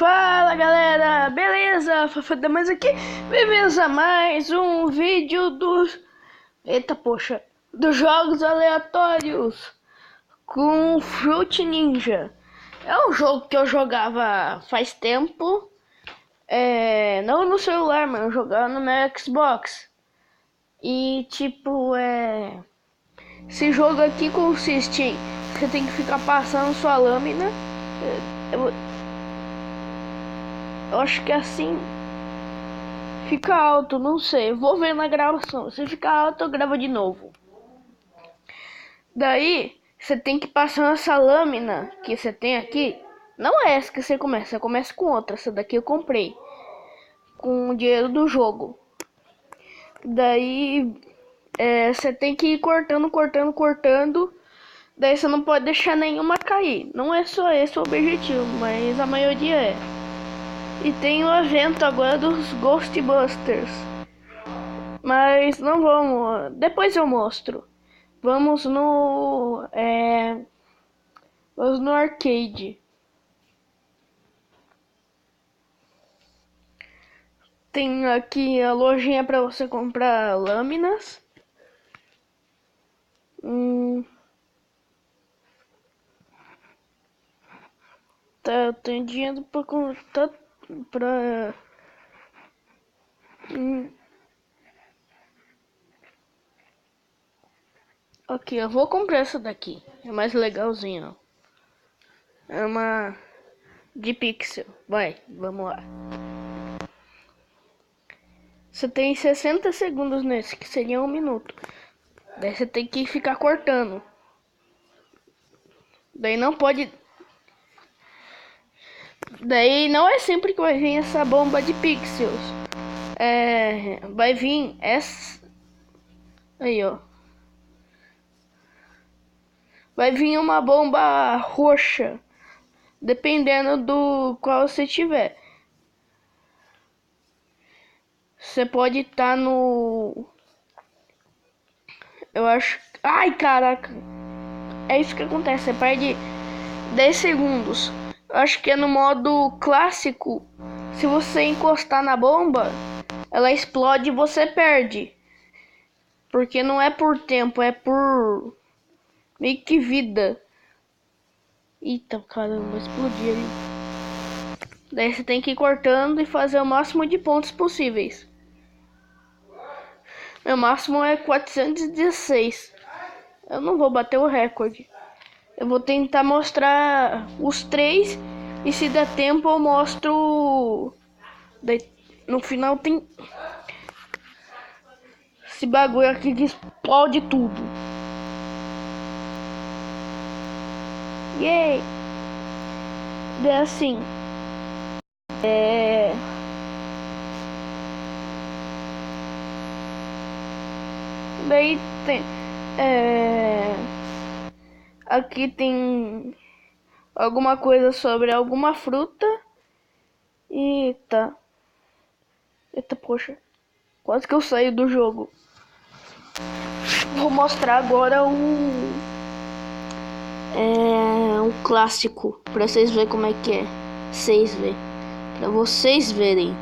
Fala galera, beleza? Fafadamães aqui, bem-vindos a mais um vídeo dos... dos jogos aleatórios com Fruit Ninja. É um jogo que eu jogava faz tempo, não no celular, mas eu jogava no meu Xbox. E esse jogo aqui consiste em... Você tem que ficar passando sua lâmina. Eu acho que assim fica alto, não sei. Eu vou ver na gravação. Se ficar alto, eu gravo de novo. Daí, você tem que passar essa lâmina que você tem aqui. Não é essa que você começa com outra. Essa daqui eu comprei com o dinheiro do jogo. Daí, você tem que ir cortando. Daí você não pode deixar nenhuma cair. Não é só esse o objetivo, mas a maioria é. E tem o evento agora dos Ghostbusters. Mas não vamos. Depois eu mostro. Vamos no arcade. Tem aqui a lojinha para você comprar lâminas. Tá, eu tenho dinheiro para comprar Ok, eu vou comprar essa daqui. É mais legalzinha. É uma de pixel. Vamos lá. Você tem 60 segundos nesse, que seria 1 minuto. Daí você tem que ficar cortando. Daí não pode... Daí não é sempre que vai vir essa bomba de pixels. Vai vir essa... Aí, ó. Vai vir uma bomba roxa. Dependendo do qual você tiver. Você pode estar no... Eu acho... Ai, caraca. É isso que acontece. Você perde 10 segundos. Eu acho que é no modo clássico. Se você encostar na bomba, ela explode e você perde. Porque não é por tempo, é por... meio que vida. Eita, caramba, explodiu ali. Daí você tem que ir cortando e fazer o máximo de pontos possíveis. Meu máximo é 416. Eu não vou bater o recorde. Eu vou tentar mostrar os 3. E se der tempo eu mostro... Daí, no final tem... esse bagulho aqui que explode tudo. Yay! Daí assim... Daí tem... Aqui tem... alguma coisa sobre alguma fruta. Eita, poxa. Quase que eu saí do jogo. Vou mostrar agora um clássico. Pra vocês verem como é que é. Pra vocês verem.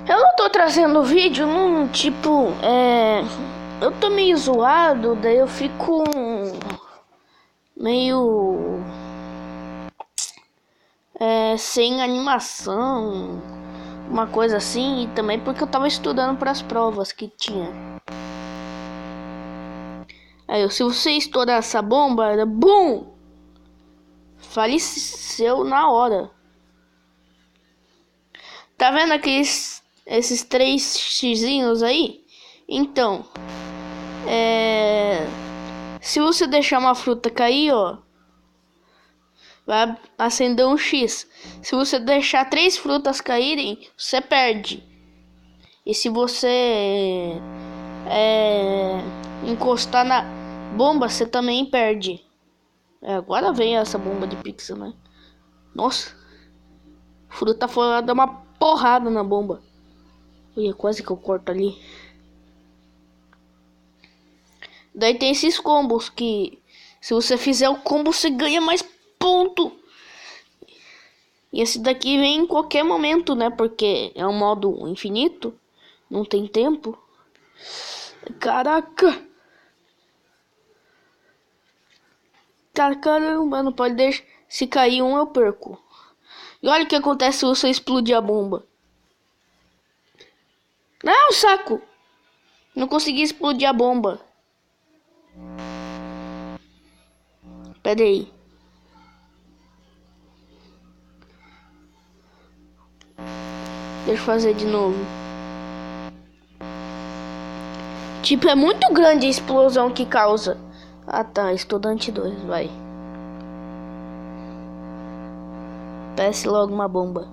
Eu não tô trazendo vídeo num eu tô meio zoado, daí eu fico meio sem animação, uma coisa assim, e também porque eu tava estudando para as provas que tinha. Aí, se você estourar essa bomba, era BUM! Faleceu na hora. Tá vendo esses 3 xizinhos aí? Então, se você deixar uma fruta cair, ó, vai acender um X. Se você deixar 3 frutas caírem, você perde. E se você encostar na bomba, você também perde. Agora vem essa bomba de pixel, né? Nossa, a fruta foi lá dar uma porrada na bomba. Olha, quase que eu corto ali. Daí tem esses combos que... se você fizer o combo, você ganha mais ponto. E esse daqui vem em qualquer momento, né? Porque é um modo infinito. Não tem tempo. Caraca! Caramba, não pode deixar. Se cair um, eu perco. E olha o que acontece se você explodir a bomba. Não, saco! Não consegui explodir a bomba. Pera aí. Deixa eu fazer de novo. Tipo, é muito grande a explosão que causa. Ah tá, estudante 2, vai. Desce logo uma bomba.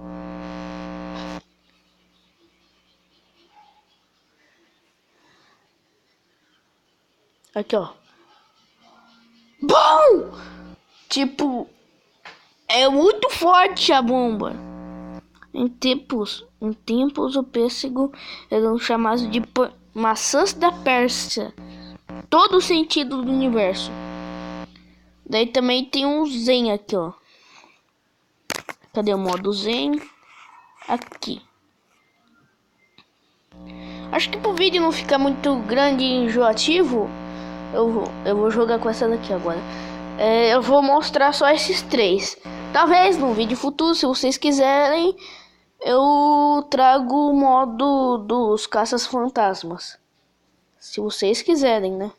Aqui, ó. Bom! Tipo, é muito forte a bomba. Em tempos o pêssego eram chamados de maçãs da Pérsia. Todo o sentido do universo. Daí também tem um Zen aqui, ó. Cadê o modo Zen? Aqui. Acho que pro vídeo não ficar muito grande e enjoativo, eu vou jogar com essa daqui agora. Eu vou mostrar só esses 3. Talvez num vídeo futuro, se vocês quiserem, eu trago o modo dos caças fantasmas. Se vocês quiserem, né?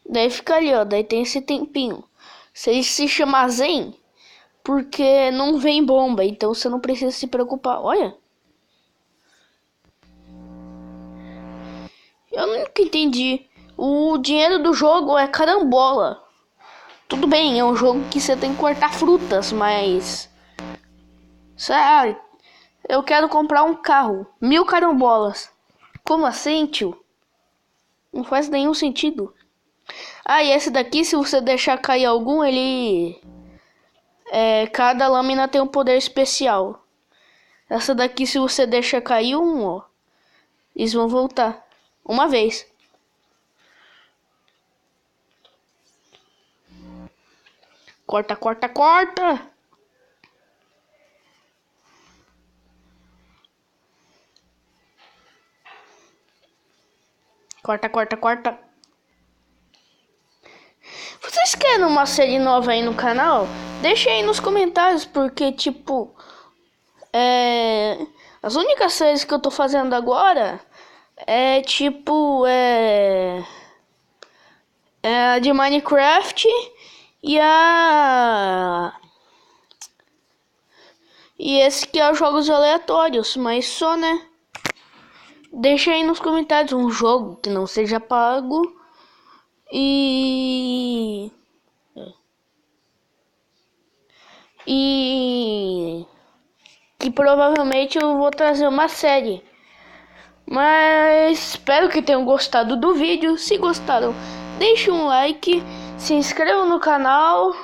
Daí fica ali, ó. Daí tem esse tempinho. Você se chama Zen porque não vem bomba, então você não precisa se preocupar. Olha. Eu nunca entendi. O dinheiro do jogo é carambola. Tudo bem, é um jogo que você tem que cortar frutas, mas... Sabe, eu quero comprar um carro. 1000 carambolas. Como assim, tio? Não faz nenhum sentido. Ah, e esse daqui, se você deixar cair algum, ele... cada lâmina tem um poder especial. Essa daqui, se você deixar cair um, ó, eles vão voltar. Uma vez. Corta, corta, corta! Corta, corta, corta. Vocês querem uma série nova aí no canal? Deixa aí nos comentários, porque, tipo... as únicas séries que eu tô fazendo agora... a de Minecraft... E esse que é os jogos aleatórios, mas só, né? Deixa aí nos comentários um jogo que não seja pago e que provavelmente eu vou trazer uma série. Mas espero que tenham gostado do vídeo. Se gostaram, deixe um like, se inscrevam no canal,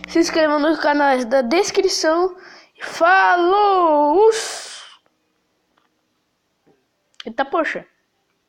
se inscrevam nos canais da descrição. Falou! Eita, poxa.